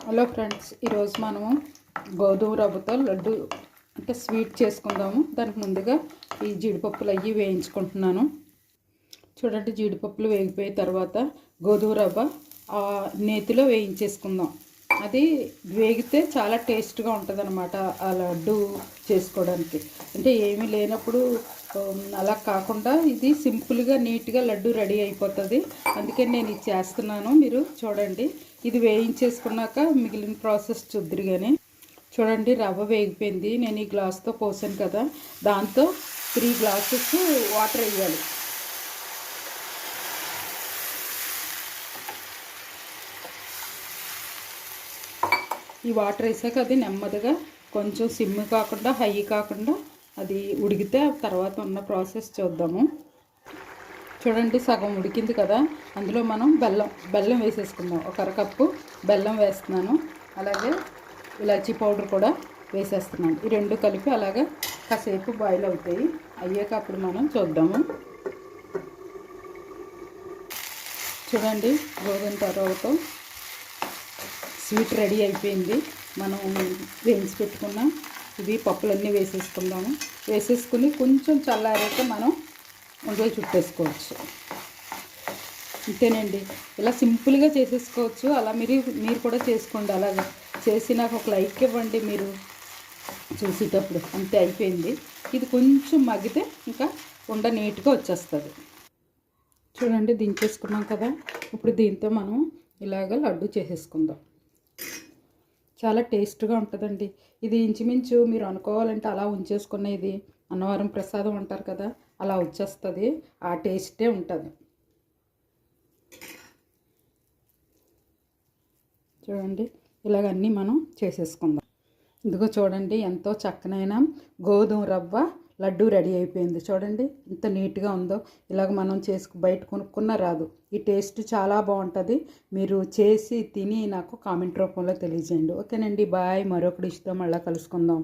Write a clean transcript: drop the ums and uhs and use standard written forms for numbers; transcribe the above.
Hello friends, ఈరోజు మనము గోధుమ రవ్వతో లడ్డు అంటే స్వీట్ చేసుకుందాము. దానికి ముందుగా ఈ జీడిపప్పులు అవి వేయించుకుంటున్నాను. చూడండి, జీడిపప్పులు వేగిపోయిన తర్వాత గోధుమ రవ్వ నేతిలో వేయించేసుకుందాం. అది వేగితే చాలా టేస్ట్గా ఉంటుంది అన్నమాట ఆ లడ్డు చేసుకోవడానికి. అంటే ఏమీ లేనప్పుడు అలా కాకుండా ఇది సింపుల్గా నీట్గా లడ్డు రెడీ అయిపోతుంది. అందుకని నేను ఇది చేస్తున్నాను. మీరు చూడండి, ఇది వేయించేసుకున్నాక మిగిలిన ప్రాసెస్ చూద్దరు. కానీ చూడండి, రవ్వ వేగిపోయింది. నేను ఈ గ్లాస్తో పోసాను కదా, దాంతో 3 గ్లాసెస్ వాటర్ వేయాలి. ఈ వాటర్ వేసాక అది నెమ్మదిగా కొంచెం సిమ్ కాకుండా హై కాకుండా అది ఉడికితే తర్వాత ఉన్న ప్రాసెస్ చూద్దాము. చూడండి, సగం ఉడికింది కదా, అందులో మనం బెల్లం వేసేసుకుందాం. 1 అరకప్పు బెల్లం వేస్తున్నాను. అలాగే ఇలాచీ పౌడర్ కూడా వేసేస్తున్నాను. ఈ 2 కలిపి అలాగా కాసేపు బాయిల్ అవుతాయి. అయ్యాక అప్పుడు మనం చూద్దాము. చూడండి, గోధుమ రవ్వతో స్వీట్ రెడీ అయిపోయింది. మనం వేయించి పెట్టుకున్న ఇవి పప్పులన్నీ వేసేసుకుందాము. వేసేసుకుని కొంచెం చల్లారాక మనం ఉండలు చుట్టేసుకోవచ్చు. అంతేనండి, ఇలా సింపుల్గా చేసేసుకోవచ్చు. అలా మీరు కూడా చేసుకోండి. అలాగా చేసి నాకు ఒక లైక్ ఇవ్వండి మీరు చూసేటప్పుడు. అంతే, అయిపోయింది. ఇది కొంచెం మగ్గితే ఇంకా ఉండ నీట్గా వచ్చేస్తుంది. చూడండి, దించేసుకున్నాం కదా. ఇప్పుడు దీంతో మనం ఇలాగ లడ్డు చేసేసుకుందాం. చాలా టేస్ట్గా ఉంటుందండి. ఇది ఇంచుమించు మీరు అనుకోవాలంటే అలా ఉంచేసుకునేది అన్నవరం ప్రసాదం అంటారు కదా, అలా వచ్చేస్తుంది. ఆ టేస్టే ఉంటుంది. చూడండి, ఇలాగన్నీ మనం చేసేసుకుందాం. ఇదిగో చూడండి, ఎంతో చక్కనైన గోధుమ రవ్వ లడ్డు రెడీ అయిపోయింది. చూడండి ఎంత నీట్గా ఉందో. ఇలాగ మనం బయట కొనుక్కున్నా రాదు. ఈ టేస్ట్ చాలా బాగుంటుంది. మీరు చేసి తిని నాకు కామెంట్ రూపంలో తెలియజేయండి. ఓకేనండి, బాయ్. మరొక డిష్తో మళ్ళీ కలుసుకుందాం.